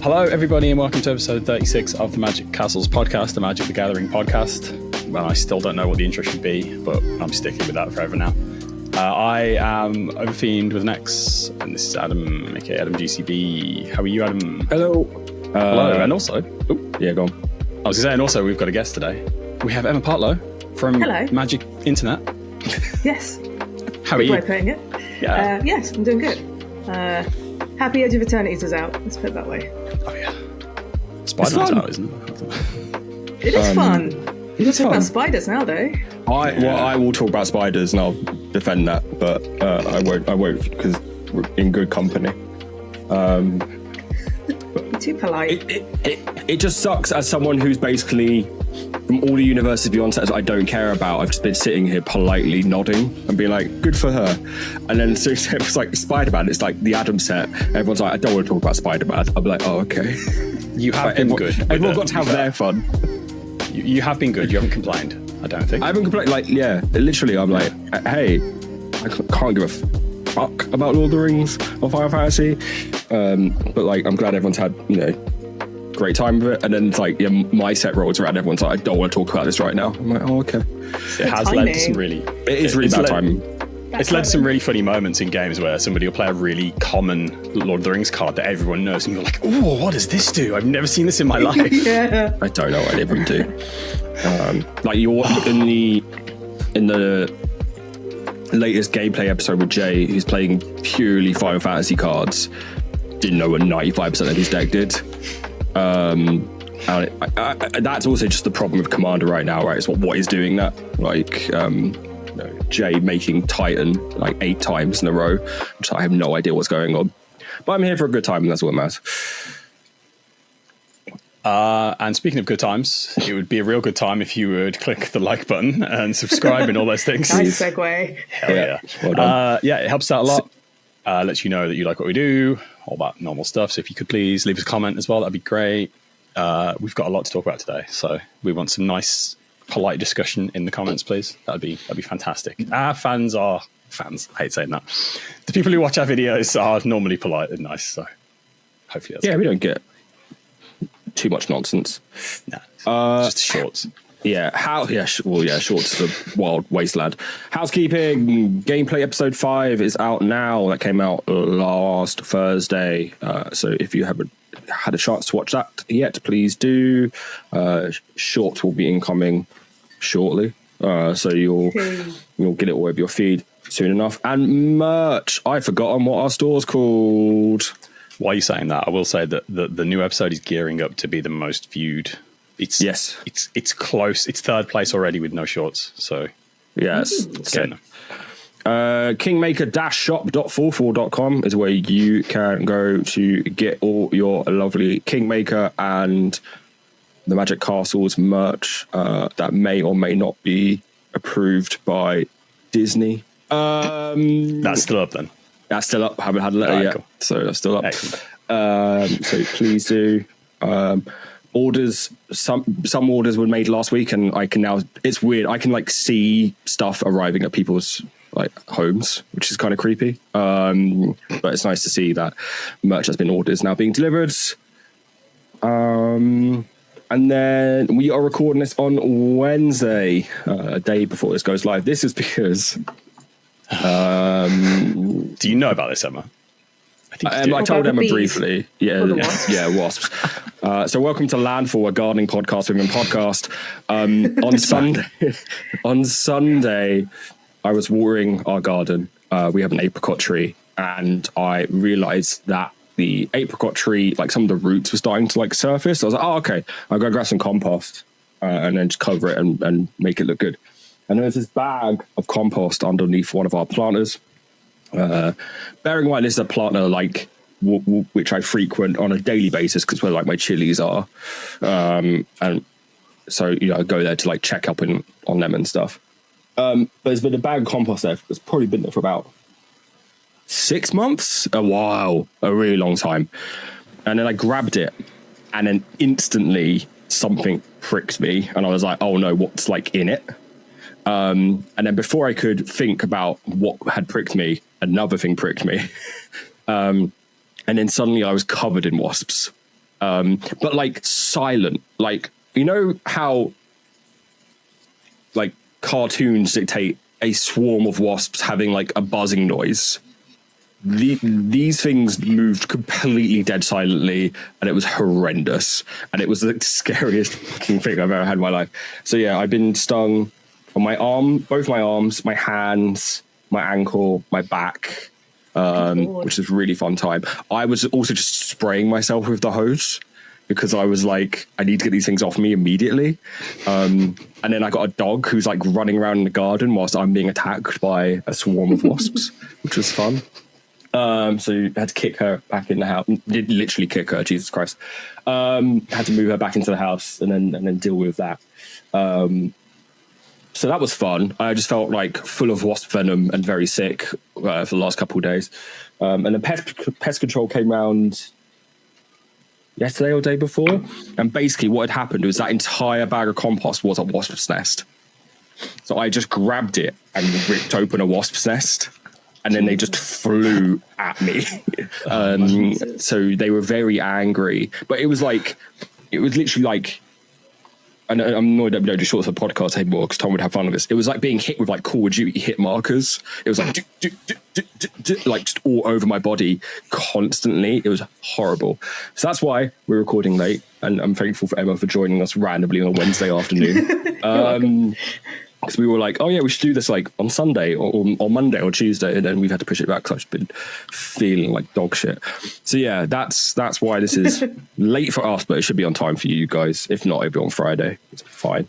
Hello, everybody, and welcome to episode 36 of the Magic Castles podcast, the Magic the Gathering podcast. Well, I still don't know what the intro should be, but I'm sticking with that forever now. I am Overfiend with an X, and this is Adam, aka Adam GCB. How are you, Adam? Hello. Hello, and also... yeah, go on. I was going to say, and also, we've got a guest today. We have Emma Partlow from Magic Internet. Yes. How are you? Good way of putting it. Yeah. Yes, I'm doing good. Happy Edge of Eternities is out. Let's put it that way. Oh, yeah. Spider-Man's out, isn't it? It is fun. You can talk fun. about spiders now, though. I will talk about spiders and I'll defend that, but I won't because we're in good company. You're too polite. It just sucks as someone who's basically from all the universes beyond sets I don't care about. I've just been sitting here politely nodding and being like, good for her. And then so it was like Spider-Man, it's like the Adam set. Everyone's like, I don't want to talk about Spider-Man. I'll be like, oh, okay. You have been good. Everyone got to have their fun. You have been good. You haven't complained, I don't think. I haven't complained. Like, yeah, literally, I'm like, hey, I can't give a fuck about Lord of the Rings or Final Fantasy. But like, I'm glad everyone's had, great time with it. And then it's like, yeah, my set rolls around. Everyone's like, I don't want to talk about this right now. I'm like, oh, okay. It has led to some really... It is really bad timing. It's led to some really funny moments in games where somebody will play a really common Lord of the Rings card that everyone knows, and you're like, oh, what does this do? I've never seen this in my life. Yeah. I don't know what anyone do. Like you're in the latest gameplay episode with Jay, who's playing purely Final Fantasy cards, didn't know what 95% of his deck did. And that's also just the problem with Commander right now, right? It's what is doing that. Like, Jay making Titan like 8 times in a row. So I have no idea what's going on. But I'm here for a good time, and that's what matters. And speaking of good times, it would be a real good time if you would click the like button and subscribe and all those things. Nice segue. Hell yeah. Well done. Yeah, it helps out a lot. Lets you know that you like what we do, all that normal stuff. So if you could please leave us a comment as well, that'd be great. We've got a lot to talk about today, so we want some nice, polite discussion in the comments, please. That'd be fantastic. Our fans are fans. I hate saying that. The people who watch our videos are normally polite and nice, so hopefully that's we don't get too much nonsense. Nah, just shorts. Yeah, shorts is a wild wasteland. Housekeeping gameplay episode 5 is out now. That came out last Thursday. So if you haven't had a chance to watch that yet, please do. Shorts will be incoming shortly, so you'll get it all over your feed soon enough. And merch, I've forgotten what our store's called. Why are you saying that? I will say that the new episode is gearing up to be the most viewed. It's close. It's third place already with no shorts. So yes, okay. Kingmaker-shop.44.com is where you can go to get all your lovely Kingmaker and the Magic Castles merch that may or may not be approved by Disney. That's still up then. That's still up. Haven't had a letter yet, cool. So that's still up. Excellent. So please do. Orders. Some orders were made last week, and I can now. It's weird. I can like see stuff arriving at people's like homes, which is kind of creepy. But it's nice to see that merch has been ordered is now being delivered. And then we are recording this on Wednesday, a day before this goes live. This is because. Do you know about this, Emma? I think I told Emma briefly. Yeah, Wasps. So welcome to Landfall, a gardening podcast within podcast. On Sunday, I was watering our garden. We have an apricot tree, and I realised that the apricot tree, like some of the roots were starting to like surface. I was like, oh, okay, I'll go grab some compost and then just cover it and make it look good. And there's this bag of compost underneath one of our planters. Bearing in mind, this is a planter like which I frequent on a daily basis because where like my chilies are, and so I go there to like check up on them and stuff. But there's been a bag of compost there. It's probably been there for about 6 months, a while, a really long time. And then I grabbed it, and then instantly something pricked me, and I was like, "Oh no, what's like in it?" And then before I could think about what had pricked me, another thing pricked me. And then suddenly I was covered in wasps. but like silent. Like, you know how like cartoons dictate a swarm of wasps having like a buzzing noise? These things moved completely dead silently, and it was horrendous, and it was the scariest fucking thing I've ever had in my life. So yeah, I've been stung on my arm, both my arms, my hands, my ankle, my back, which is a really fun time. I was also just spraying myself with the hose because I was like, I need to get these things off me immediately. And then I got a dog who's like running around in the garden whilst I'm being attacked by a swarm of wasps, which was fun. So I had to kick her back in the house. Did literally kick her, Jesus Christ. Had to move her back into the house and then deal with that. So that was fun. I just felt like full of wasp venom and very sick for the last couple of days. And then pest control came round yesterday or day before. And basically what had happened was that entire bag of compost was a wasp's nest. So I just grabbed it and ripped open a wasp's nest. And then they just flew at me. So they were very angry. But it was literally like, and I'm annoyed that we don't do shorts for the podcast anymore because Tom would have fun with this. It was like being hit with like Call of Duty hit markers. It was like, like just all over my body constantly. It was horrible. So that's why we're recording late. And I'm thankful for Emma for joining us randomly on a Wednesday afternoon. Because we were like, oh yeah, we should do this like on Sunday or Monday or Tuesday, and then we've had to push it back because I've just been feeling like dog shit. So yeah, that's why this is late for us, but it should be on time for you guys. If not, it'll be on Friday. It's fine.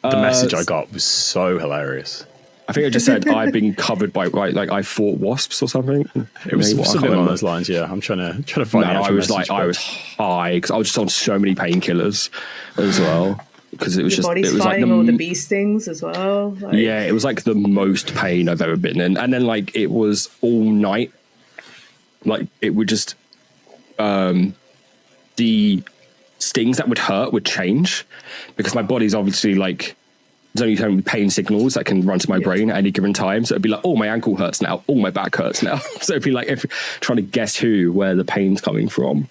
The message I got was so hilarious. I think I just said I've been covered by like I fought wasps or something. It was something along those lines. Yeah, I'm trying to find. No, I was high because I was just on so many painkillers as well. Because it was Your body's fighting like all the bee stings as well. Like. Yeah, it was like the most pain I've ever been in. And then like it was all night. Like it would just the stings that would hurt would change because my body's obviously like there's only so many pain signals that can run to my brain at any given time. So it'd be like, oh, my ankle hurts now. Oh, my back hurts now. So it'd be like trying to guess where the pain's coming from.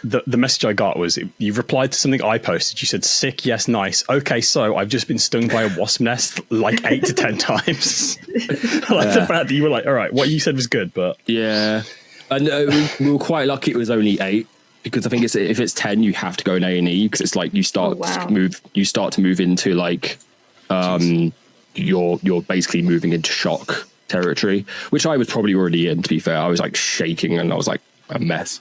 The message I got was you replied to something I posted. You said, sick, yes, nice. Okay, so I've just been stung by a wasp nest like 8 to 10 times. The fact that you were like, all right, what you said was good, but... Yeah. And we were quite lucky it was only 8. Because I think if it's 10, you have to go in A&E because it's like you start to move into like... you're basically moving into shock territory, which I was probably already in, to be fair. I was like shaking and I was like a mess.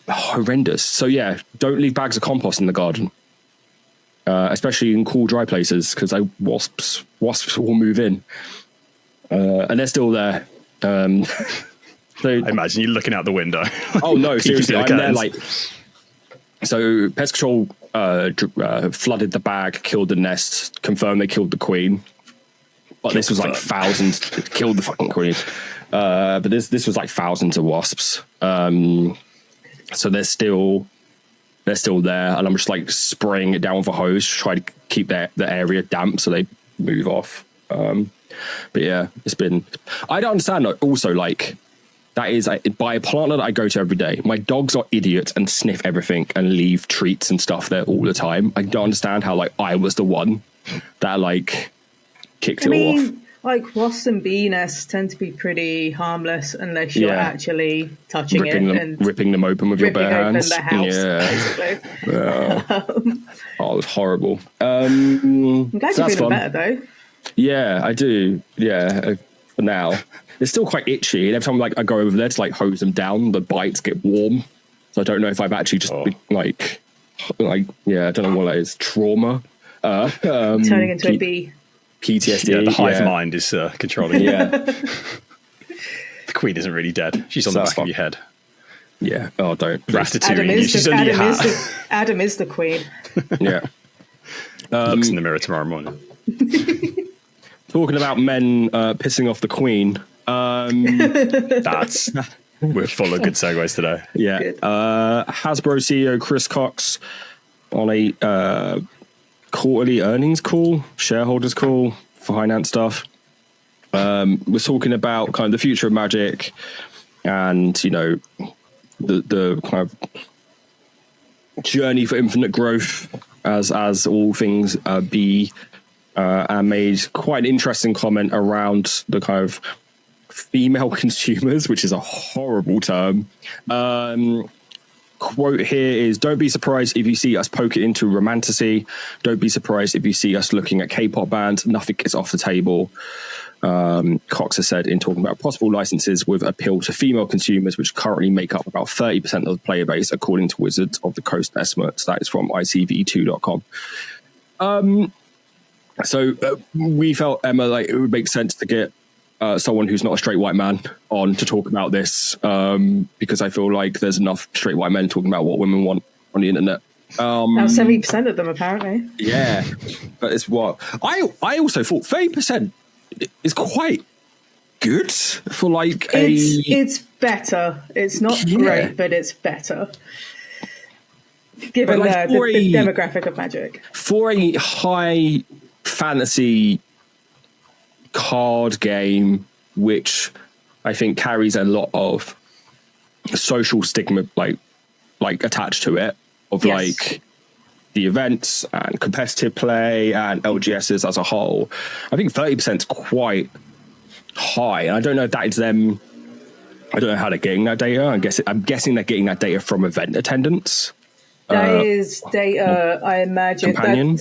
Horrendous. So yeah, don't leave bags of compost in the garden, especially in cool, dry places, because wasps will move in. And they're still there. So I imagine you're looking out the window. Oh no, seriously, I'm there like... So pest control flooded the bag, killed the nest, confirmed they killed the queen. But this was like thousands, killed the fucking queen. But this was like thousands of wasps. So they're still there, and I'm just like spraying it down with a hose to try to keep the area damp so they move off. But yeah, it's been... I don't understand also like... That is by a plant that I go to every day. My dogs are idiots and sniff everything and leave treats and stuff there all the time. I don't understand how like I was the one that like kicked it off. Like wasps and bee nests tend to be pretty harmless unless you're actually touching ripping them open with your bare hands. The house, basically. Oh, it was horrible. I'm glad you're feeling better though. Yeah, I do. Yeah, for now. It's still quite itchy, and every time like I go over there to like hose them down, the bites get warm. So I don't know if I've actually just like I don't know what that is. Trauma. Turning into a bee. PTSD. Yeah, the hive mind is controlling. Yeah. The queen isn't really dead. She's on the back of your head. Yeah. Oh, don't. Ratatouille. She's under your hat. Adam is the queen. Yeah. Looks in the mirror tomorrow morning. Talking about men pissing off the queen. We're full of good segues today. Yeah. Hasbro CEO Chris Cox on a quarterly earnings call, shareholders call, finance stuff. We're talking about kind of the future of Magic and, you know, the kind of journey for infinite growth, as all things be, and made quite an interesting comment around the kind of female consumers, which is a horrible term. Quote here is, "Don't be surprised if you see us poke it into romantasy. Don't be surprised if you see us looking at K-pop bands. Nothing is off the table." Cox has said in talking about possible licenses with appeal to female consumers, which currently make up about 30% of the player base, according to Wizards of the Coast estimates. That is from ICV2.com. So we felt, Emma, like it would make sense to get someone who's not a straight white man on to talk about this, because I feel like there's enough straight white men talking about what women want on the internet. Now 70% of them, apparently. Yeah, but it's what I also thought 30% is quite good for like it's better. It's not great, but it's better. Given like the demographic of Magic. For a high fantasy card game, which I think carries a lot of social stigma like attached to it, of like the events and competitive play and LGSs as a whole, I think 30% is quite high. And I don't know if that is them. I don't know how they're getting that data. I'm guessing they're getting that data from event attendance. That is data, I imagine. Companion?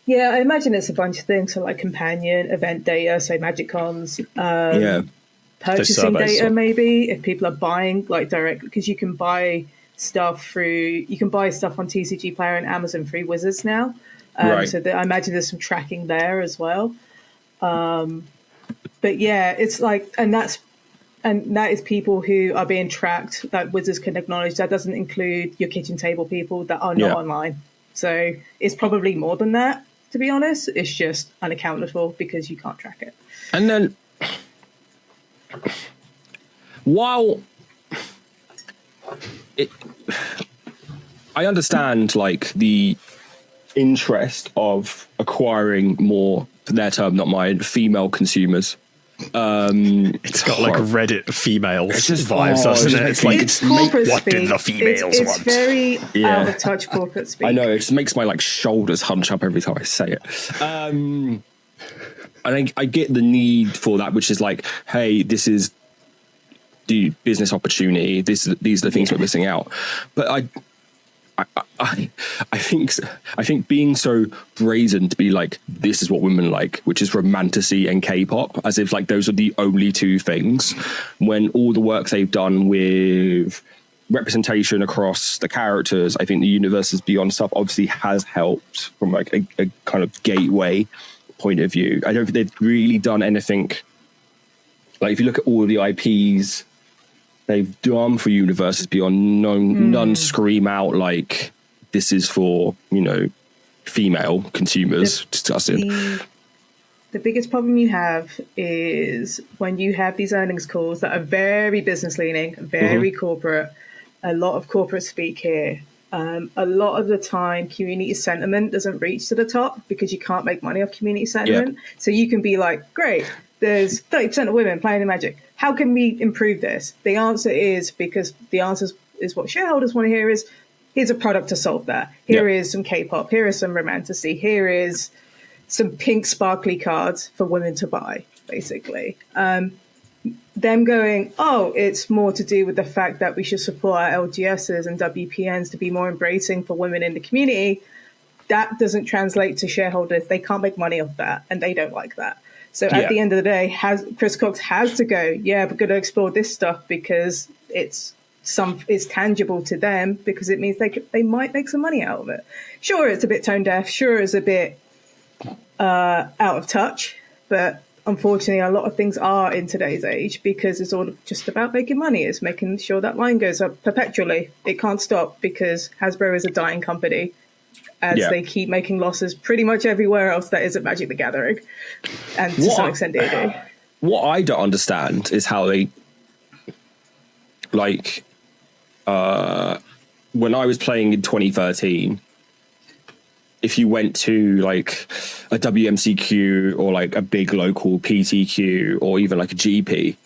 I imagine it's a bunch of things. So like companion, event data, so Magic Cons, purchasing data maybe, if people are buying like direct, because you can buy stuff on TCG Player and Amazon through Wizards now. So I imagine there's some tracking there as well. But yeah, it's like, and that is people who are being tracked that Wizards can acknowledge. That doesn't include your kitchen table people that are not online. So it's probably more than that, to be honest. It's just unaccounted for because you can't track it. And then while I understand like the interest of acquiring more, for their term, not mine, female consumers. It's got like Reddit female vibes, doesn't it? It's corporate what speak. did the females it's want? It's very out of touch corporate speak. I know, it just makes my like shoulders hunch up every time I say it. I get the need for that, which is like, hey, this is the business opportunity. These are the things we're missing out. But I think being so brazen to be like, this is what women like, which is romantasy and K-pop, as if like those are the only two things, when all the work they've done with representation across the characters, I think the Universes Beyond stuff obviously has helped from like a kind of gateway point of view. I don't think they've really done anything. Like if you look at all of the IPs they've done for Universes Beyond, none scream out like this is for, female consumers discussing. The biggest problem you have is when you have these earnings calls that are very business leaning, very corporate, a lot of corporate speak here. A lot of the time, community sentiment doesn't reach to the top because you can't make money off community sentiment. Yeah. So you can be like, great, there's 30% of women playing in Magic. How can we improve this? The answer is, because the answer is what shareholders want to hear is, here's a product to solve that. Here is some K-pop. Here is some romantasy. Here is some pink sparkly cards for women to buy, basically. Them going, it's more to do with the fact that we should support our LGSs and WPNs to be more embracing for women in the community. That doesn't translate to shareholders. They can't make money off that, and they don't like that. So at the end of the day, Chris Cox has to go, we're going to explore this stuff because it's tangible to them, because it means they might make some money out of it. Sure, it's a bit tone deaf. Sure, it's a bit out of touch. But unfortunately, a lot of things are in today's age because it's all just about making money. It's making sure that line goes up perpetually. It can't stop because Hasbro is a dying company, as they keep making losses pretty much everywhere else that isn't Magic the Gathering, and to some extent D&D. What I don't understand is how they, like, when I was playing in 2013, if you went to like a WMCQ or like a big local PTQ or even like a GP,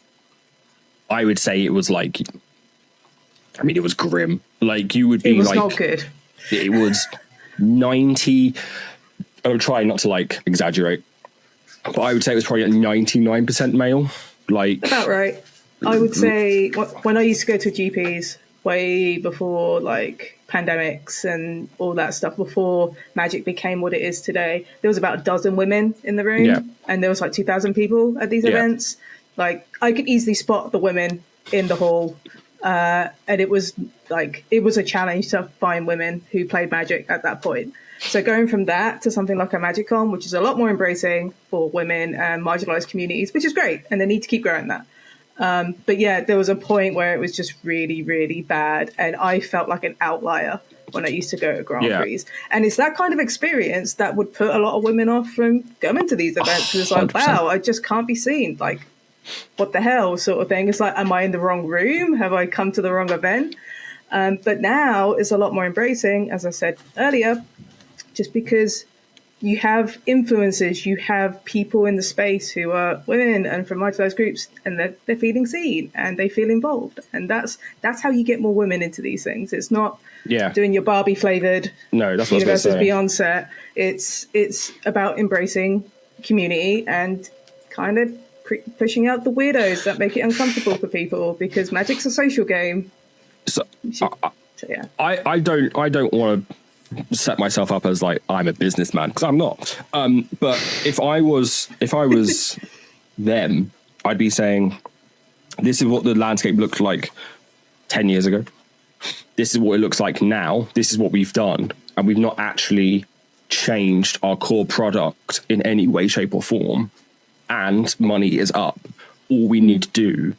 I would say it was like, it was grim. Like you would be like, it was not good. it was 90. I'll try not to like exaggerate, but I would say it was probably 99% male. Like about right. I would say when I used to go to GPs way before like pandemics and all that stuff, before Magic became what it is today, there was about a dozen women in the room, and there was like 2,000 people at these events. Like I could easily spot the women in the hall, and it was a challenge to find women who played Magic at that point. So going from that to something like a MagicCon, which is a lot more embracing for women and marginalized communities, which is great, and they need to keep growing that. But yeah, there was a point where it was just really, really bad, and I felt like an outlier when I used to go to Grand Prix. And it's that kind of experience that would put a lot of women off from going to these events. It's like, 100%. wow, I just can't be seen. Like, what the hell sort of thing. It's like, am I in the wrong room? Have I come to the wrong event? But now it's a lot more embracing, as I said earlier, just because you have influencers, you have people in the space who are women and from marginalized groups, and they're feeling seen and they feel involved. And that's how you get more women into these things. It's not doing your Barbie flavored Universes Beyond set. It's about embracing community and kind of pushing out the weirdos that make it uncomfortable for people, because Magic's a social game. I don't want to set myself up as like I'm a businessman, because I'm not. But if I was them, I'd be saying, this is what the landscape looked like 10 years ago. This is what it looks like now. This is what we've done. And we've not actually changed our core product in any way, shape or form. And money is up. All we need to do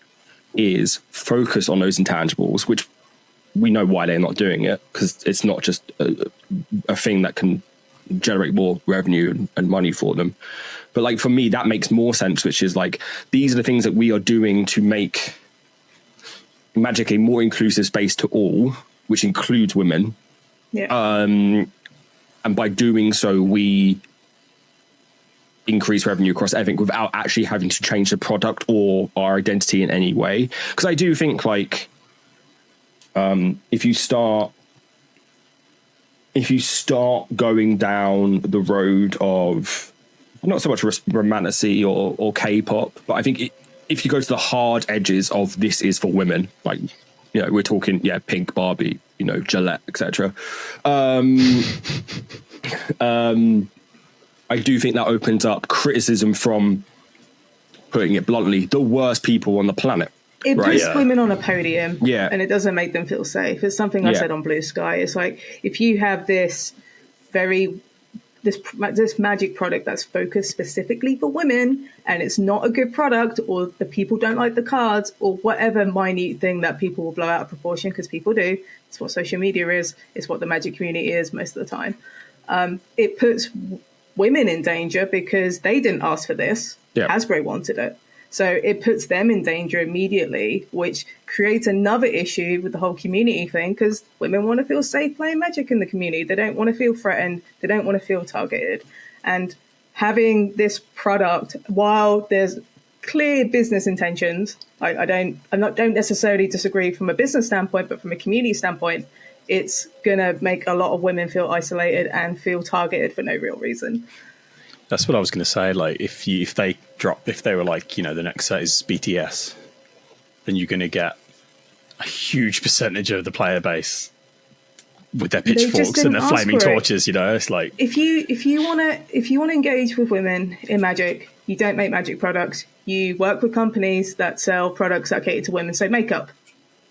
is focus on those intangibles, which we know why they're not doing it, because it's not just a thing that can generate more revenue and money for them. But like for me, that makes more sense, which is like, these are the things that we are doing to make Magic a more inclusive space to all, which includes women. And by doing so, we increase revenue across everything without actually having to change the product or our identity in any way. Because I do think like, if you start going down the road of not so much romantasy or K-pop, but I think if you go to the hard edges of this is for women, like, you know, we're talking, Pink Barbie, you know, Gillette, etc. I do think that opens up criticism from, putting it bluntly, the worst people on the planet. It puts women on a podium, and it doesn't make them feel safe. It's something I said on Blue Sky. It's like, if you have this Magic product that's focused specifically for women, and it's not a good product, or the people don't like the cards, or whatever minute thing that people will blow out of proportion, because people do. It's what social media is. It's what the Magic community is most of the time. It puts women in danger because they didn't ask for this. Hasbro wanted it. So it puts them in danger immediately, which creates another issue with the whole community thing, because women want to feel safe playing Magic in the community. They don't want to feel threatened. They don't want to feel targeted. And having this product, while there's clear business intentions, I don't necessarily disagree from a business standpoint, but from a community standpoint, it's going to make a lot of women feel isolated and feel targeted for no real reason. That's what I was going to say. Like, if they were like, you know, the next set is BTS, then you're going to get a huge percentage of the player base with their pitchforks and their flaming torches. You know, it's like, if you want to engage with women in Magic, you don't make Magic products. You work with companies that sell products that cater to women. So makeup,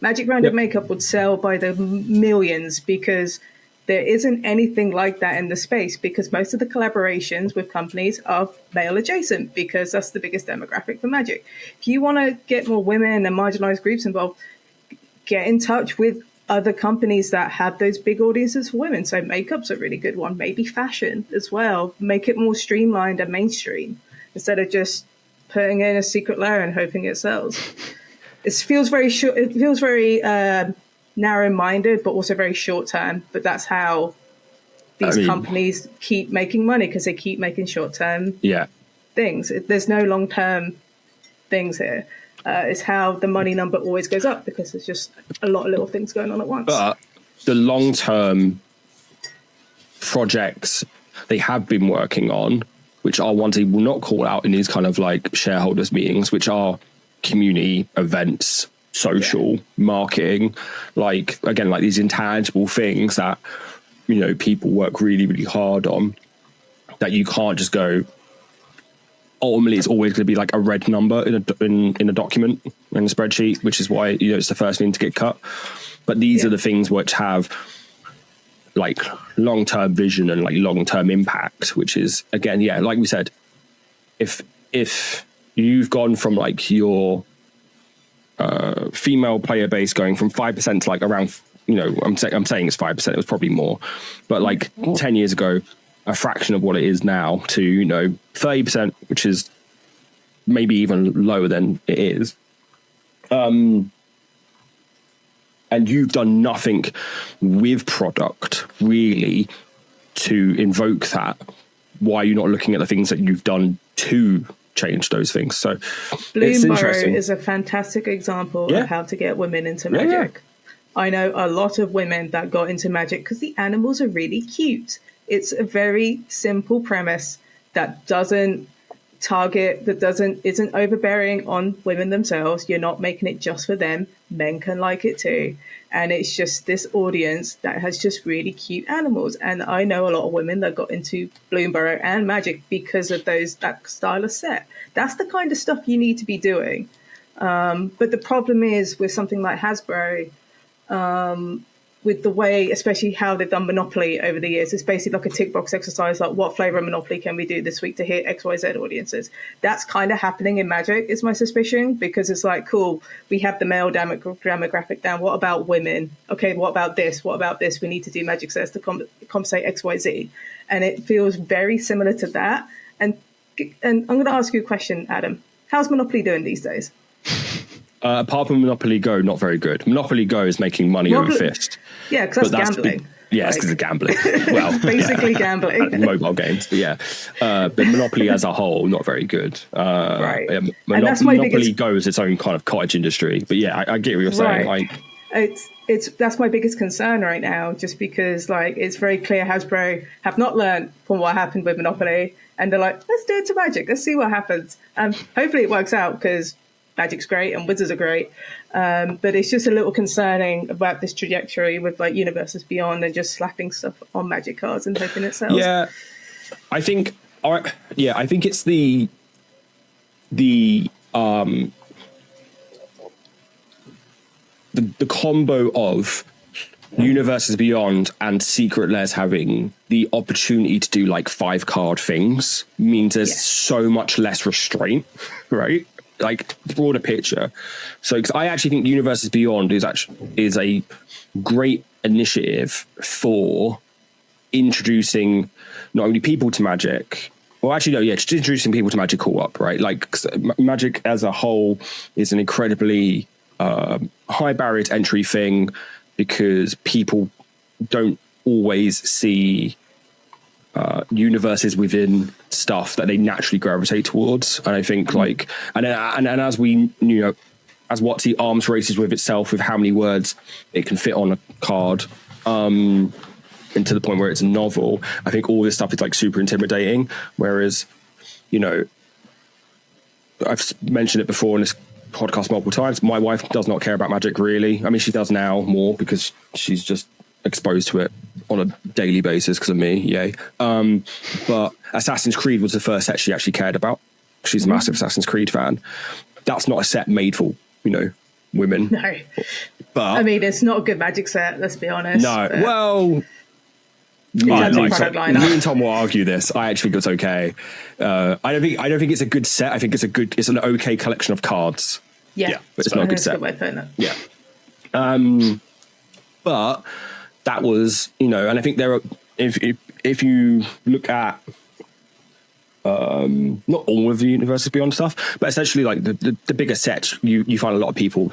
Magic branded makeup would sell by the millions, because there isn't anything like that in the space, because most of the collaborations with companies are male adjacent, because that's the biggest demographic for Magic. If you want to get more women and marginalized groups involved, get in touch with other companies that have those big audiences for women. So makeup's a really good one. Maybe fashion as well. Make it more streamlined and mainstream instead of just putting in a secret layer and hoping it sells. It feels very short. It feels very narrow-minded, but also very short-term. But that's how these companies keep making money, because they keep making short-term things. There's no long-term things here. It's how the money number always goes up, because there's just a lot of little things going on at once. But the long-term projects they have been working on, which are ones they will not call out in these kind of like shareholders meetings, which are community events, social marketing, like again, like these intangible things that, you know, people work really, really hard on, that you can't just go, ultimately it's always going to be like a red number in a document, in a spreadsheet, which is why, you know, it's the first thing to get cut. But these are the things which have like long-term vision and like long-term impact, which is, again, like we said, if you've gone from like your female player base going from 5% to like around, you know, I'm saying it's 5%, it was probably more, but like 10 years ago, a fraction of what it is now, to, you know, 30%, which is maybe even lower than it is. And you've done nothing with product really to invoke that. Why are you not looking at the things that you've done to change those things? So Bloomburrow is a fantastic example of how to get women into Magic. I know a lot of women that got into Magic because the animals are really cute. It's a very simple premise that isn't overbearing on women themselves. You're not making it just for them. Men can like it too. And it's just this audience that has just really cute animals. And I know a lot of women that got into Bloomburrow and Magic because of that style of set. That's the kind of stuff you need to be doing. But the problem is with something like Hasbro, with the way, especially how they've done Monopoly over the years, it's basically like a tick box exercise, like what flavor of Monopoly can we do this week to hit XYZ audiences? That's kind of happening in Magic, is my suspicion, because it's like, cool, we have the male demographic down. What about women? Okay, what about this? What about this? We need to do Magic sets to compensate XYZ. And it feels very similar to that. And I'm going to ask you a question, Adam. How's Monopoly doing these days? Apart from Monopoly Go, not very good. Monopoly Go is making money over fist. Yeah, because that's gambling. It's because of gambling. Well, basically gambling. Mobile games, but but Monopoly as a whole, not very good. Right. Monopoly Go is its own kind of cottage industry. But I get what you're saying. Right. That's my biggest concern right now, just because like it's very clear Hasbro have not learned from what happened with Monopoly, and they're like, let's do it to Magic. Let's see what happens. Hopefully it works out, because Magic's great and Wizards are great, but it's just a little concerning about this trajectory with like Universes Beyond and just slapping stuff on Magic cards and hoping it sells. Yeah, I think it's the combo of Universes Beyond and Secret Lairs having the opportunity to do like 5-card things means there's so much less restraint, right? Like broader picture. So because I actually think Universes Beyond is a great initiative for introducing not only people to Magic, just introducing people to Magic co-op, right? Like Magic as a whole is an incredibly high barrier to entry thing, because people don't always see universes within stuff that they naturally gravitate towards. And I think like, and as we, you know, as WOTC arms races with itself with how many words it can fit on a card, and to the point where it's a novel, I think all this stuff is like super intimidating. Whereas, you know, I've mentioned it before in this podcast multiple times, my wife does not care about Magic really. I mean, she does now more because she's just exposed to it on a daily basis because of me. Yay. But Assassin's Creed was the first set she actually cared about. She's a massive Assassin's Creed fan. That's not a set made for, you know, women. No. But I mean, it's not a good Magic set, let's be honest. No. Well, me and Tom will argue this. I actually think it's okay. I don't think it's a good set. I think it's an okay collection of cards. Yeah, but it's not a good set. Yeah. But that was, you know, and I think there are, if you look at not all of the Universes Beyond stuff, but essentially like the bigger sets, you find a lot of people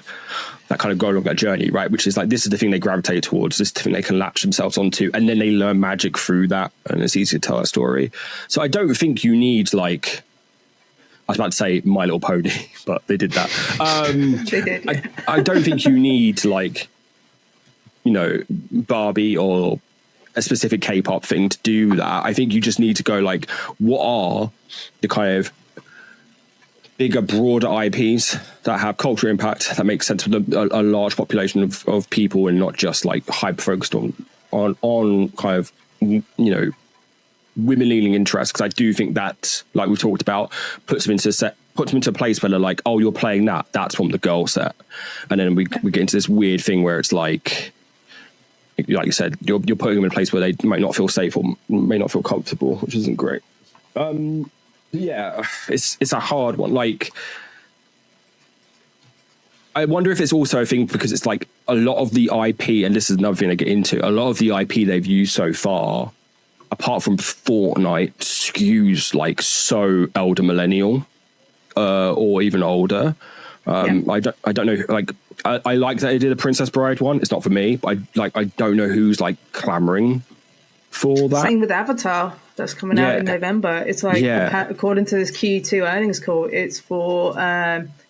that kind of go along that journey, right? Which is like, this is the thing they gravitate towards, this is the thing they can latch themselves onto, and then they learn Magic through that, and it's easy to tell a story. So I don't think you need like, I was about to say My Little Pony, but they did that. They did. Yeah. I don't think you need like, you know, Barbie or a specific K-pop thing to do that. I think you just need to go like, what are the kind of bigger, broader IPs that have cultural impact that make sense with a large population of people, and not just like hyper focused on kind of, you know, women leaning interests. Because I do think that, like we've talked about, puts them into a place where they're like, oh, you're playing that's from the girl set, and then we get into this weird thing where it's like you said, you're putting them in a place where they might not feel safe or may not feel comfortable, which isn't great. Yeah, it's a hard one. Like, I wonder if it's also a thing because it's like a lot of the IP, and this is another thing I get into, a lot of the IP they've used so far, apart from Fortnite, skews like so elder millennial, or even older. I don't know. Like, I like that they did a Princess Bride one. It's not for me, but I don't know who's like clamoring for that. Same with Avatar. That's coming out in November. It's like, according to this Q2 earnings call, it's for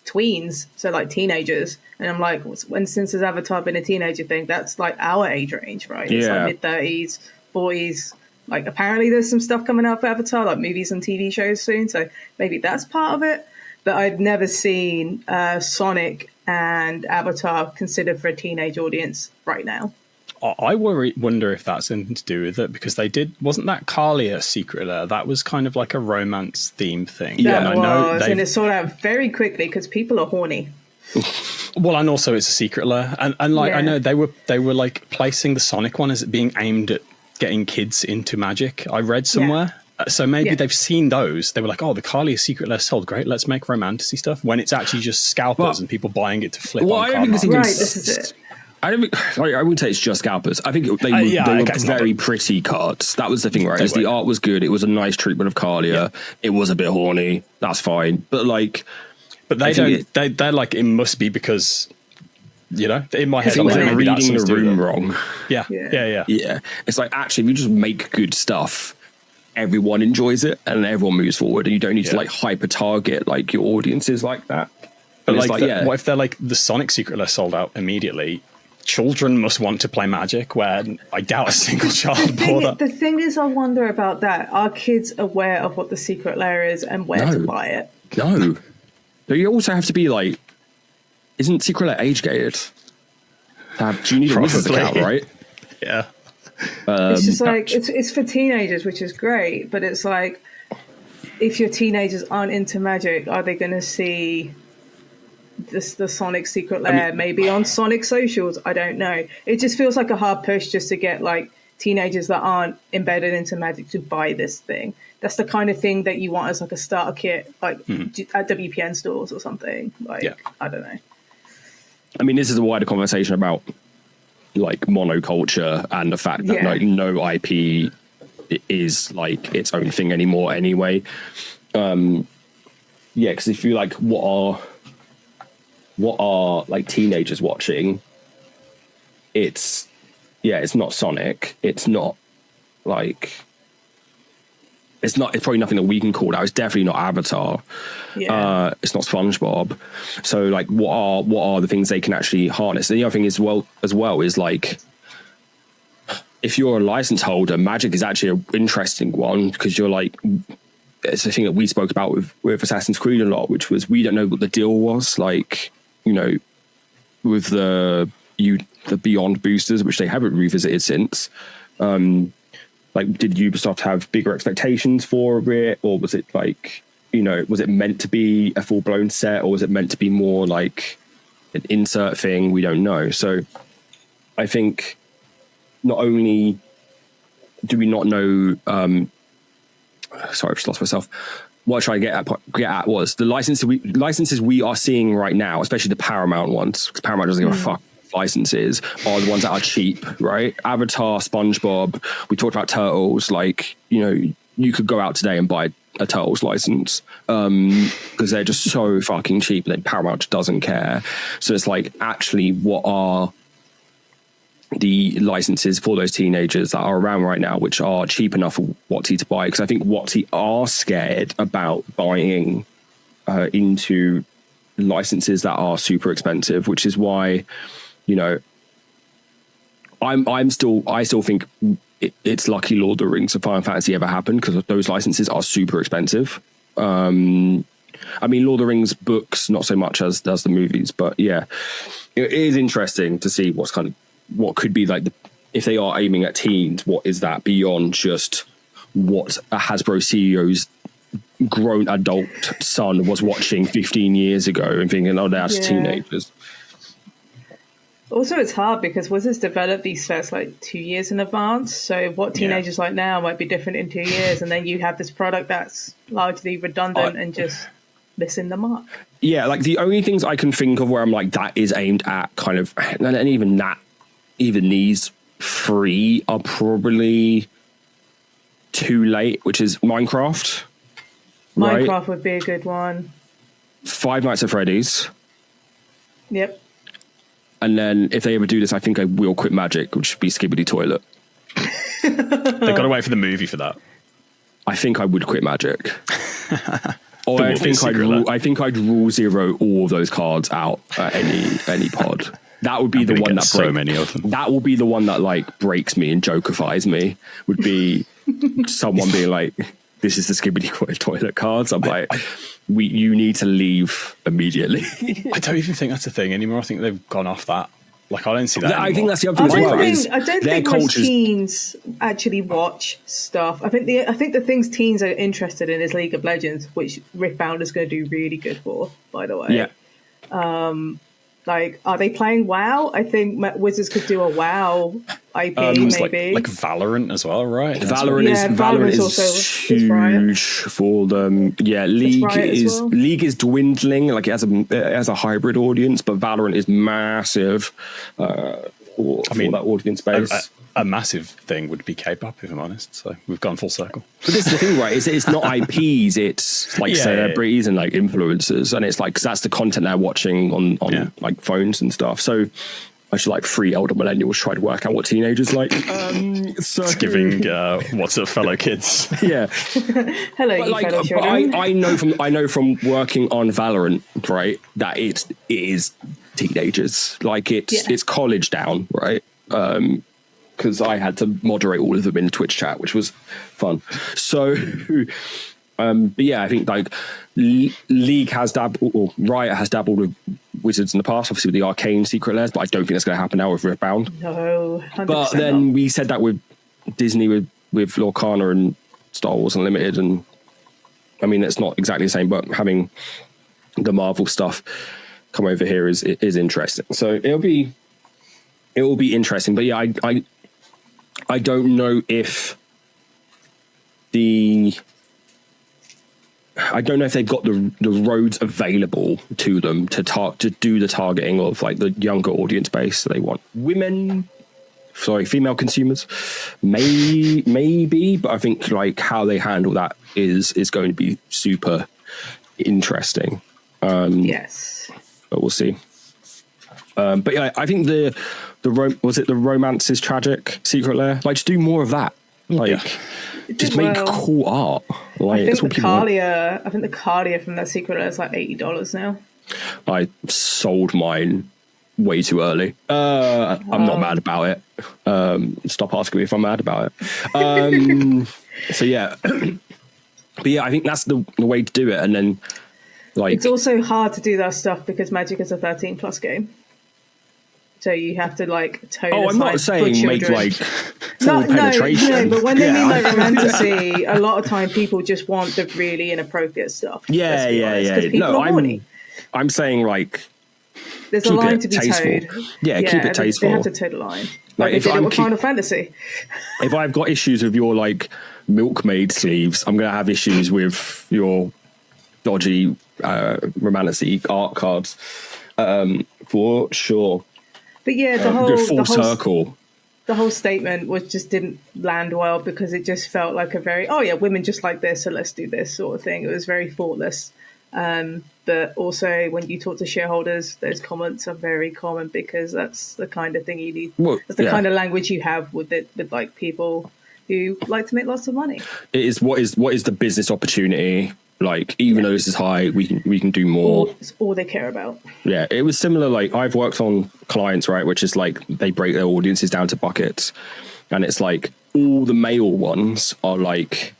tweens, so like teenagers. And I'm like, since has Avatar been a teenager thing? That's like our age range, right? It's like mid-30s, 40s. Like, apparently there's some stuff coming out for Avatar, like movies and TV shows soon. So maybe that's part of it. But I've never seen Sonic and Avatar considered for a teenage audience right now. I wonder if that's anything to do with it, because wasn't that Kalia Secret Lair? That was kind of like a romance theme thing. Yeah, and it sold out very quickly because people are horny. Well, and also it's a secret lair, and like I know they were like placing the Sonic one as it being aimed at getting kids into Magic. I read somewhere. So maybe they've seen those. They were like, oh, the Kalia Secret Lair sold great. Let's make romantic-y stuff. When it's actually just scalpers and people buying it to flip on card market. Right, this is it. I wouldn't say it's just scalpers. I think they were very pretty cards. That was the thing, right? The art was good. It was a nice treatment of Kalia. Yeah. It was a bit horny. That's fine. But like, they're like, it must be because, you know, in my head, I'm like, they're reading the room wrong. Yeah. It's like, actually, if you just make good stuff, everyone enjoys it and everyone moves forward, and you don't need to like hyper target like your audiences like that. But like, what if they're like the Sonic Secret Lair sold out immediately? Children must want to play Magic, where I doubt a single child bought that. The thing is, I wonder about that. Are kids aware of what the Secret Lair is and where to buy it? No. But you also have to be like, isn't Secret Lair age gated? Do you need a Wizards account, right? Yeah. It's just like, it's for teenagers, which is great, but it's like, if your teenagers aren't into Magic, are they going to see the Sonic Secret Lair maybe on Sonic socials? I don't know. It just feels like a hard push just to get like teenagers that aren't embedded into Magic to buy this thing. That's the kind of thing that you want as like a starter kit, like at WPN stores or something. Like, I don't know. I mean, this is a wider conversation about like monoculture and the fact that like no IP is like its own thing anymore anyway. Because if you like, what are like teenagers watching? It's not Sonic. It's not like, it's probably nothing that we can call out. It's definitely not Avatar. It's not SpongeBob. So like, what are the things they can actually harness? And the other thing as well is like, if you're a license holder, Magic is actually an interesting one, because you're like, it's the thing that we spoke about with Assassin's Creed a lot, which was, we don't know what the deal was. Like, you know, with the Beyond boosters, which they haven't revisited since. Like, did Ubisoft have bigger expectations for it, or was it like, you know, was it meant to be a full blown set, or was it meant to be more like an insert thing? We don't know. So I think not only do we not know, sorry, I've just lost myself. What I try to get at was the licenses we are seeing right now, especially the Paramount ones, because Paramount doesn't give a fuck licenses, are the ones that are cheap, right? Avatar, SpongeBob, we talked about Turtles. Like, you know, you could go out today and buy a Turtles license because they're just so fucking cheap that Paramount doesn't care. So it's like, actually, what are the licenses for those teenagers that are around right now, which are cheap enough for WOTC to buy? Because I think WOTC are scared about buying into licenses that are super expensive, which is why, you know, I still think it's lucky Lord of the Rings and Final Fantasy ever happened, because those licenses are super expensive. I mean, Lord of the Rings books, not so much as the movies, but yeah, it is interesting to see what could be like if they are aiming at teens, what is that beyond just what a Hasbro CEO's grown adult son was watching 15 years ago and thinking, oh, that's teenagers. Also, it's hard because Wizards develop these sets like 2 years in advance. So what teenagers like now might be different in 2 years. And then you have this product that's largely redundant and just missing the mark. Yeah, like the only things I can think of where I'm like, that is aimed at kind of, and even these 3 are probably too late, which is Minecraft. Minecraft would be a good one. Five Nights at Freddy's. Yep. And then if they ever do this, I think I will quit Magic, which would be Skibbity Toilet. They've got to wait for the movie for that. I think I would quit Magic. Or I think I'd rule 0 all of those cards out at any pod. That would be the one that so many of them. That will be the one that like breaks me and jokifies me. Would be someone being like, "This is the Skibbity Toilet cards." I'm like, you need to leave immediately. I don't even think that's a thing anymore. I think they've gone off that. Like, I don't see that anymore. I think that's the other thing as well. I don't think most teens actually watch stuff. I think the things teens are interested in is League of Legends, which Riftbound is going to do really good for, by the way. Yeah. Like, are they playing WoW? I think Wizards could do a WoW IP, maybe. Like Valorant as well, right? Valorant is huge for them. Yeah, League is dwindling. Like it has a hybrid audience, but Valorant is massive for that audience base. A massive thing would be K-pop, if I'm honest. So we've gone full circle. But this is the thing, right? It's not IPs. It's like celebrities and like influencers, and it's like because that's the content they're watching on like phones and stuff. So I should like 3 elder millennials try to work out what teenagers like. So it's giving what's up, fellow kids? Yeah. Hello, fellow children. I know from working on Valorant, right, that it is teenagers. Like it's college down, right? Because I had to moderate all of them in Twitch chat, which was fun. So, but yeah, I think like League has dabbled, or Riot has dabbled with Wizards in the past, obviously with the Arcane Secret Lairs, but I don't think that's going to happen now with Riftbound. No, 100% but then we said that with Disney with Lorcana and Star Wars Unlimited, and I mean that's not exactly the same, but having the Marvel stuff come over here is interesting. So it will be interesting. But yeah, I don't know if they've got the roads available to them to do the targeting of like the younger audience base. They want female consumers, maybe, but I think like how they handle that is going to be super interesting. Yes, but we'll see. But yeah, I think the romance is tragic Secret Lair. Like, just do more of that. Like, just make cool art. Like, I think the Cardia from that Secret Lair is like $80 now. I sold mine way too early. I'm not mad about it. Stop asking me if I'm mad about it. So yeah, but yeah, I think that's the way to do it. And then, like, it's also hard to do that stuff because Magic is a 13+ game. So you have to like tone. Oh, I'm not saying make like full penetration. No, but when they mean like romantasy, a lot of time people just want the really inappropriate stuff. Yeah. No, I'm saying like there's a line to be towed. Yeah, keep it tasteful. They have to toe the line. Like if I'm Final Fantasy. If I've got issues with your like milkmaid sleeves, I'm gonna have issues with your dodgy romantasy art cards for sure. But yeah, circle. The whole statement didn't land well because it just felt like a very, women just like this, so let's do this sort of thing. It was very thoughtless. But also when you talk to shareholders, those comments are very common because that's the kind of thing you need. That's the kind of language you have with like people who like to make lots of money. It is what is the business opportunity? Like, even though this is high, we can do more. It's all they care about. Yeah, it was similar. Like, I've worked on clients, right, which is like they break their audiences down to buckets, and it's like all the male ones are like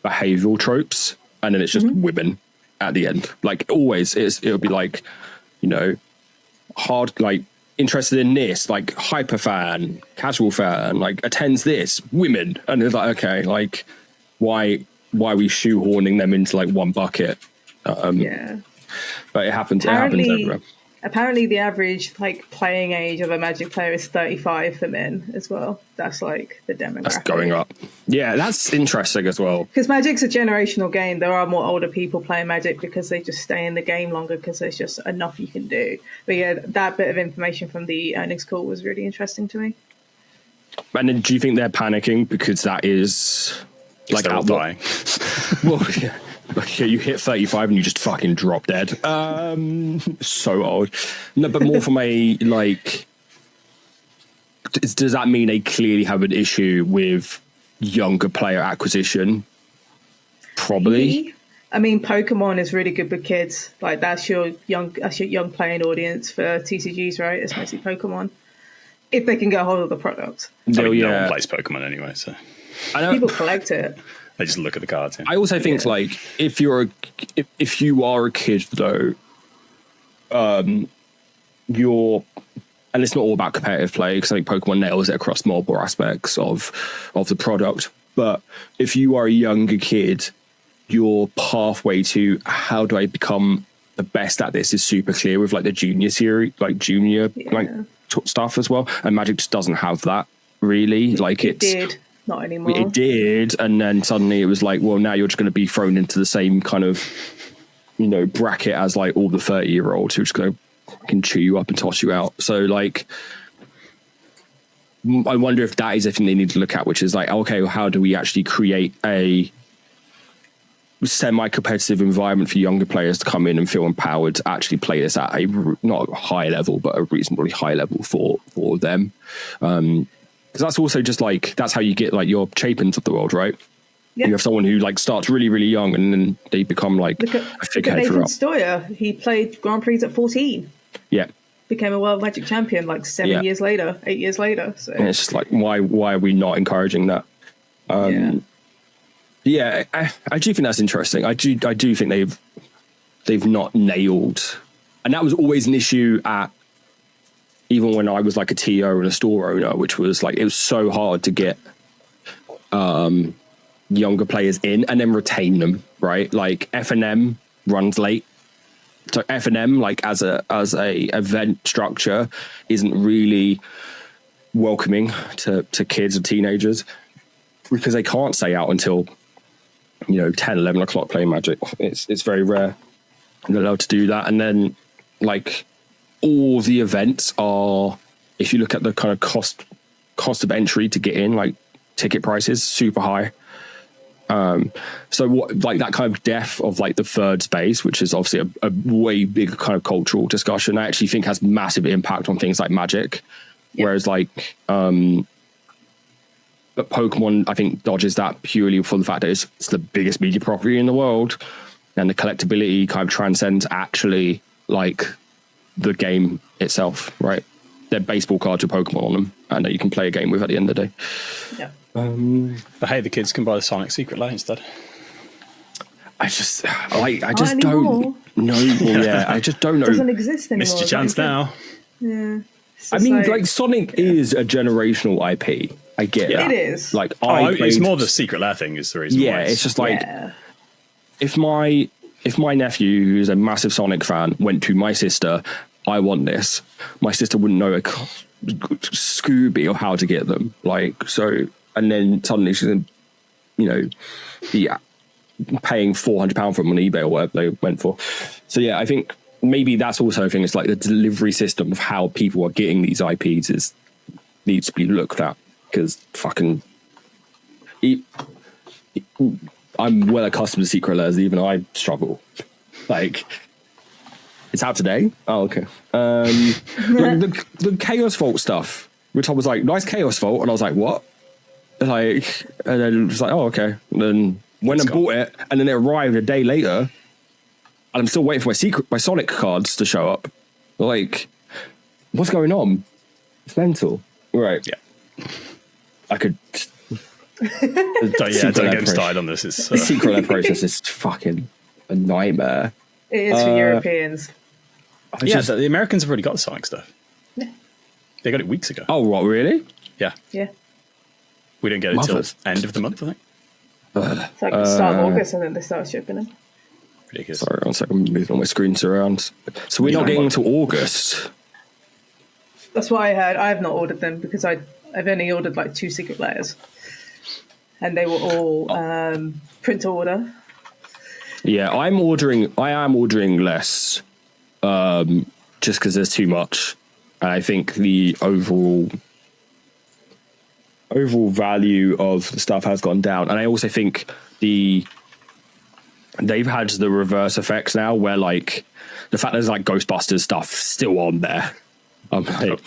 behavioral tropes, and then it's just women at the end. Like always, it'll be like, you know, hard, like interested in this, like hyper fan, casual fan, like attends this, women, and it's like, okay, like why are we shoehorning them into like one bucket? Yeah. But it happens everywhere. Apparently the average like playing age of a Magic player is 35 for men as well. That's like the demographic. That's going up. Yeah, that's interesting as well. Because Magic's a generational game. There are more older people playing Magic because they just stay in the game longer because there's just enough you can do. But yeah, that bit of information from the earnings call was really interesting to me. And then do you think they're panicking because that is like they're all dying? Well, yeah. Like, you hit 35 and you just fucking drop dead. So old. No, but more from a, like, does that mean they clearly have an issue with younger player acquisition? Probably. I mean, Pokemon is really good with kids. Like, that's your young playing audience for TCGs, right? It's mostly Pokemon. If they can get a hold of the product. No one plays Pokemon anyway, so. I know. People collect it. They just look at the cards. Yeah. I also think like if you are a kid though, you're, and it's not all about competitive play because I think Pokemon nails it across multiple aspects of the product. But if you are a younger kid, your pathway to how do I become the best at this is super clear with like the junior series, like junior stuff as well. And Magic just doesn't have that really. Like it did. Not anymore. It did, and then suddenly it was like, well, now you're just going to be thrown into the same kind of, you know, bracket as like all the 30-year-olds who are just going to chew you up and toss you out. So like, I wonder if that is a thing they need to look at, which is like, okay, well, how do we actually create a semi-competitive environment for younger players to come in and feel empowered to actually play this at a not a high level, but a reasonably high level for them. Because that's also just like, that's how you get like your Chapins of the world, right? Yeah. You have someone who like starts really, really young and then they become like a figurehead throughout. Stoyer, he played Grand Prix at 14. Yeah. Became a World Magic champion like 8 years later. So. And it's just like, why are we not encouraging that? I do think that's interesting. I do think they've not nailed, and that was always an issue at, even when I was like a TO and a store owner, which was like, it was so hard to get younger players in and then retain them, right? Like F&M runs late. So F&M, like as a event structure, isn't really welcoming to kids and teenagers because they can't stay out until, 10, 11 o'clock playing Magic. It's very rare they're allowed to do that. And then like, all the events are, if you look at the kind of cost of entry to get in, like ticket prices, super high. So what, like that kind of death of like the third space, which is obviously a way bigger kind of cultural discussion, I actually think has massive impact on things like Magic. Yeah. Whereas like, but Pokemon, I think dodges that purely for the fact that it's the biggest media property in the world. And the collectability kind of transcends actually like the game itself, right? They're baseball cards with Pokemon on them, and that you can play a game with at the end of the day. Yeah. But hey, the kids can buy the Sonic Secret Lair instead. I just don't know. I just don't know. It doesn't exist anymore. Missed your chance now. Yeah. I mean, like Sonic is a generational IP. I get that. It is. Like, it's more the Secret Lair thing is the reason. Yeah, it's just like if my nephew, who's a massive Sonic fan, went to my sister, I want this. My sister wouldn't know a Scooby or how to get them. Like, so, and then suddenly she's going to, be paying £400 for them on eBay or whatever they went for. So yeah, I think maybe that's also a thing. It's like the delivery system of how people are getting these IPs needs to be looked at, because fucking I'm well accustomed to Secret Lairs, even I struggle. Like, it's out today? Oh, okay. The Chaos Vault stuff, which I was like, nice Chaos Vault, and I was like, what? Like, and then it was like, oh, okay. And then went and bought it, and then it arrived a day later, and I'm still waiting for my Sonic cards to show up. Like, what's going on? It's mental. Right. Yeah. I could Don't get him started on this. It's, The secret lab process is fucking a nightmare. It is for Europeans. the Americans have already got the Sonic stuff. Yeah. They got it weeks ago. Oh, what, really? Yeah. Yeah. We don't get it till end of the month, I think. It's like the start of August, and then they start shipping them. Ridiculous. Sorry, 1 second, I'm moving all my screens around. So we're not getting into August. That's what I heard. I have not ordered them because I've only ordered like 2 secret layers, and they were all print to order. Yeah, I am ordering less, just because there's too much. And I think the overall value of the stuff has gone down. And I also think they've had the reverse effects now, where like the fact there's like Ghostbusters stuff still on there. I'm like,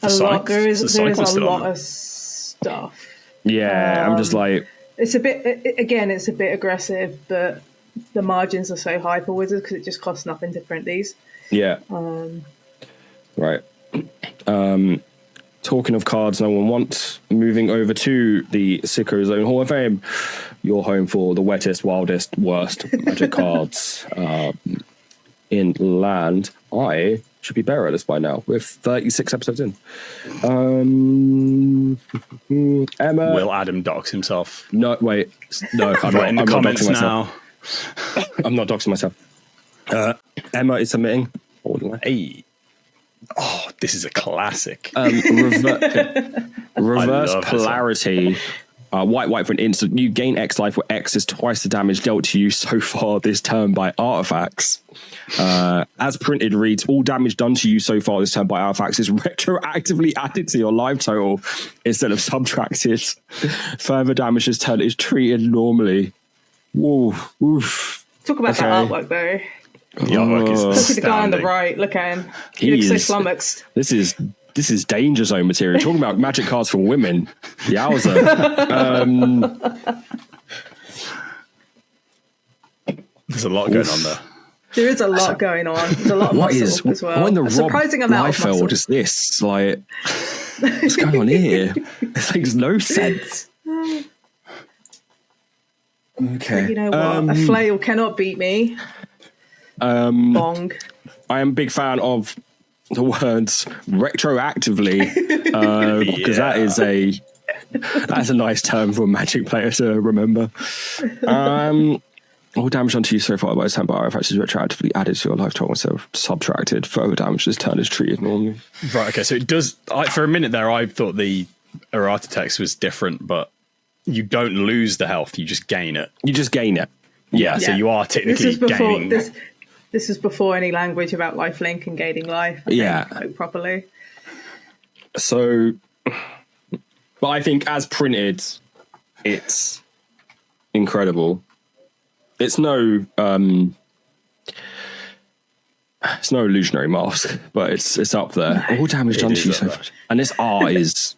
There is a lot of stuff. Yeah, I'm just like, it's a bit aggressive, but the margins are so high for Wizards because it just costs nothing to print these. yeah. Right. Talking of cards no one wants, moving over to the Sicko Zone Hall of Fame, your home for the wettest, wildest, worst Magic cards in land. I should be better at this by now. We're 36 episodes in. Emma. Will Adam dox himself? No, wait. No, I'm not. In the comments now. I'm not doxing myself. Emma is submitting. Hey. Oh, this is a classic. Reverse polarity. White for an instant. You gain X life, where X is twice the damage dealt to you so far this turn by artifacts. As printed reads, all damage done to you so far this turn by artifacts is retroactively added to your life total instead of subtracted. Further damage this turn is treated normally. Whoa, oof. Talk about that artwork though. The artwork is Look at the guy on the astounding. right. Look at him. He looks so flummoxed. This is danger zone material. Talking about magic cards for women. Yowza. There's a lot going on there. There is a lot going on. There's a lot of muscle as well. What in the a surprising amount of muscle. Liefeld is this? Like, what's going on here? This makes no sense. Okay. But you know what? A flail cannot beat me. Bong. I am a big fan of the words retroactively because that's a nice term for a Magic player to remember. All damage onto you so far by this time by artifacts is retroactively added to your life total instead of subtracted. Further damage this turn is treated normally. Right, okay, so it does... for a minute there, I thought the errata text was different, but you don't lose the health, you just gain it. You just gain it. Yeah, so you are technically gaining... This is before any language about lifelink and gaining life. I think, properly. So, but I think as printed, it's incredible. It's no illusionary mask, but it's up there. All damage done to you so much, and this art is.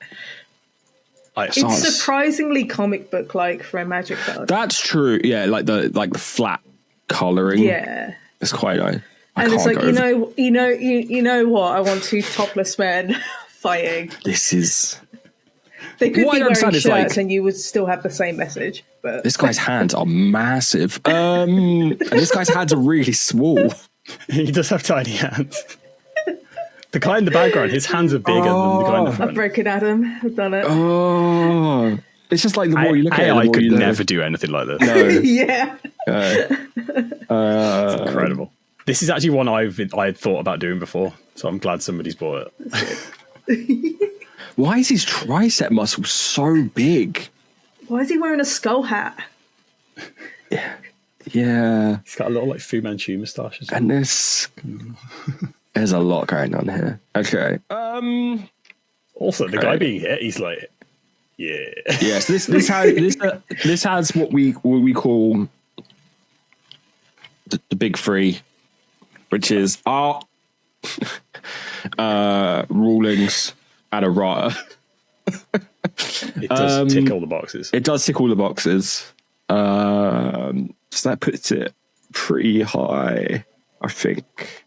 It's surprisingly comic book like for a Magic card. That's true. Yeah, like the flat coloring. Yeah. It's quite nice. And it's like, you know what? I want 2 topless men fighting. This is... They could be wearing shirts and you would still have the same message. But this guy's hands are massive. And this guy's hands are really small. He does have tiny hands. The guy in the background, his hands are bigger than the guy in the front. I've broken Adam. I've done it. Oh... It's just like the more you look at it, I could never do anything like this. No. Yeah. It's incredible. This is actually one I had thought about doing before, so I'm glad somebody's bought it. Why is his tricep muscle so big? Why is he wearing a skull hat? Yeah. He's got a little like Fu Manchu moustache. And there's a lot going on here. Okay. Also, the guy being hit, he's like, yeah. Yes, this has what we call the big three, which is art, rulings, and errata. It does tick all the boxes. It does tick all the boxes. So that puts it pretty high, I think.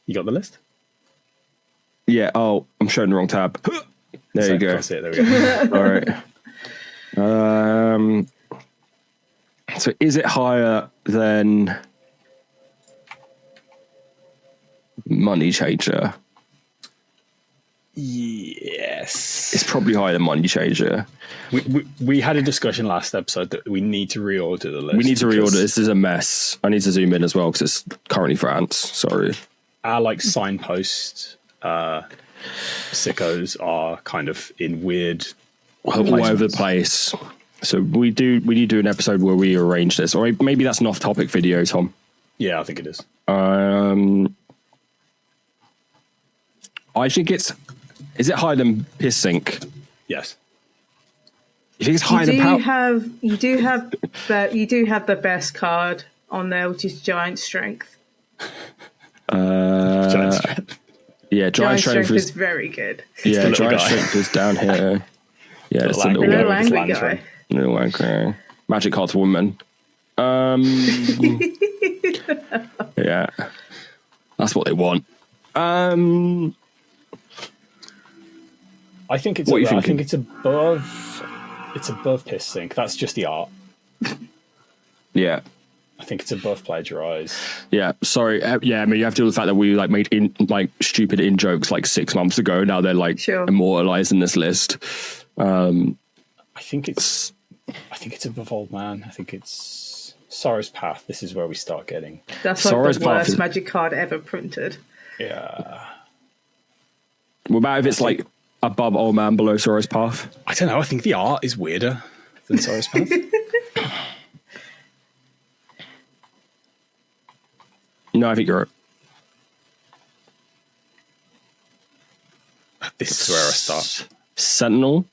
You got the list? Yeah. Oh, I'm showing the wrong tab. There you go. That's it. There we go. All right. So is it higher than Money Changer? Yes. It's probably higher than Money Changer. We had a discussion last episode that we need to reorder the list. We need to reorder. This is a mess. I need to zoom in as well because it's currently France. Sorry. Our signpost sickos are kind of in weird all over the place. So we need to do an episode where we arrange this, or maybe that's an off-topic video, Tom. Yeah, I think it is. I think is it higher than Piss Sink? Yes. You think it's higher than Pauper? You do have the best card on there, which is Giant Strength. Giant Strength. Yeah, Giant Strength is very good. Yeah, Giant Strength is down here. Yeah, it's the little angry guy. Little angry. Magic cards for women. Yeah, that's what they want. I think it's. I think it's above. It's above Piss Sink. That's just the art. Yeah. I think it's above Plagiarize. Yeah, sorry. Yeah, I mean, you have to do with the fact that we made stupid in jokes 6 months ago. Now they're immortalized in this list. I think it's above Old Man. I think it's Sorrow's Path. This is where we start getting. That's the worst magic card ever printed. Yeah. What about if it's above Old Man, below Sorrow's Path? I don't know. I think the art is weirder than Sorrow's Path. No, I think you're right. This is where I start. Sentinel.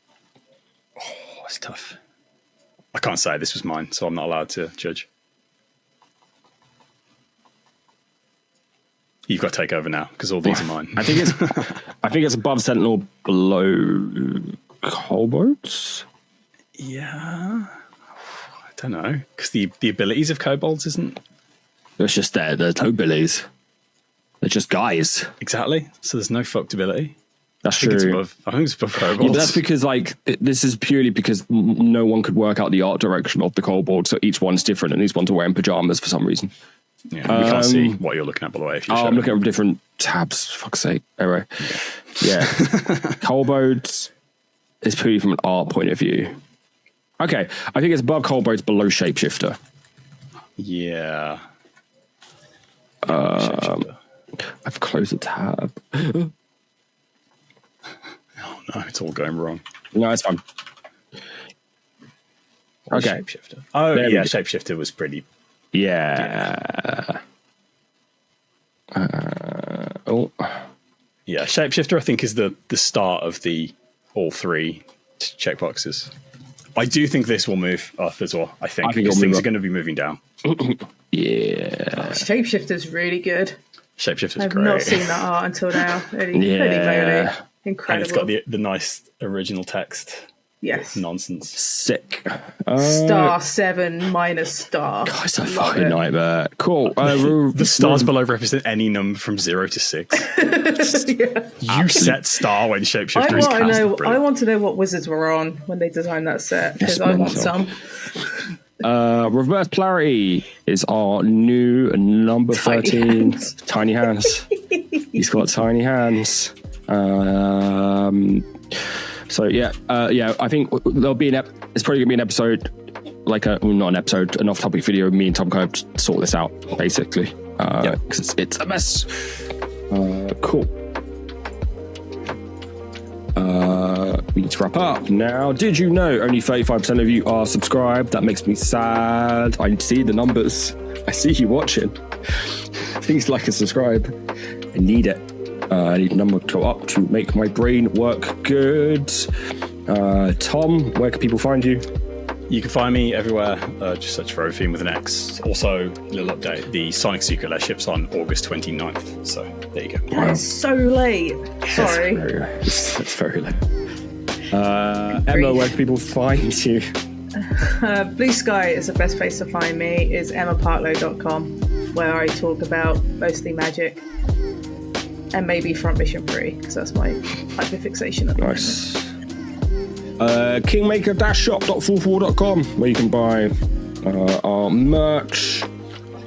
Oh, it's tough. I can't say this was mine, so I'm not allowed to judge. You've got to take over now because all these are mine. I think it's above Sentinel, below Kobolds. Yeah, I don't know because the abilities of Kobolds isn't. It's just there. There's no abilities. They're just guys. Exactly. So there's no fucked ability. That's true. I think it's above Kobolds. Yeah, but that's because this is purely because no one could work out the art direction of the Kobold, so each one's different, and these ones are wearing pajamas for some reason. Yeah, we can't see what you're looking at, by the way. If I'm looking at different tabs. For fuck's sake. Anyway, yeah. Kobolds is purely from an art point of view. Okay, I think it's above Kobolds, below Shapeshifter. Yeah. I've closed the tab. Oh no, it's all going wrong. No, it's fine. Okay. Shapeshifter. Oh, yeah, Shapeshifter was pretty. Yeah. Yeah, Shapeshifter, I think, is the start of the all three checkboxes. I do think this will move up as well. I think because things are going to be moving down. Yeah. Shapeshifter's really good. Shapeshifter's great. I've not seen that art until now. Holy moly. Incredible. And it's got the nice original text. Yes. It's nonsense. Sick. Star 7 minus star. God, it's a fucking nightmare. Cool. The stars below represent any number from 0 to 6. Yeah. You set star when Shapeshifter is cast. I want to know what wizards were on when they designed that set, because I want some. Reverse Polarity is our new number 13. Tiny hands. He's got tiny hands. So I think there'll be it's probably gonna be an episode, not an episode, an off-topic video. Me and Tom kind of sort this out basically, because it's a mess. Cool. We need to wrap up now. Did you know only 35% of you are subscribed? That makes me sad. I see the numbers. I see you watching. Please like and subscribe. I need it. I need the number to go up to make my brain work good. Tom, where can people find you? You can find me everywhere. Just search for Ophine with an X. Also, a little update. The Sonic Secret ships on August 29th. So there you go. That's so late. Sorry. That's very late. Emma, where can people find you? Blue Sky is the best place to find me. Is emmapartlow.com, where I talk about mostly magic. and maybe Front Mission Free, because that's my hyperfixation at the Nice. Kingmaker-shop.44.com, where you can buy our merch.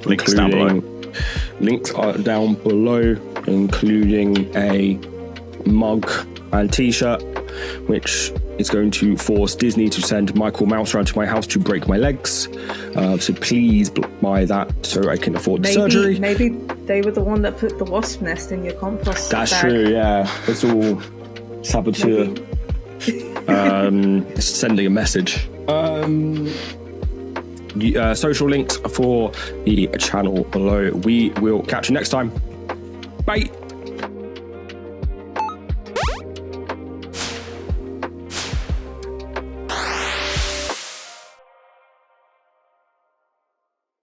Links down below. Links are down below, including a mug and t-shirt, which is going to force Disney to send Michael Mouse around to my house to break my legs. So please buy that so I can afford the surgery. Maybe they were the one that put the wasp nest in your compost That's bag. true, yeah. It's all saboteur. Sending a message. Social links for the channel below. We will catch you next time. Bye.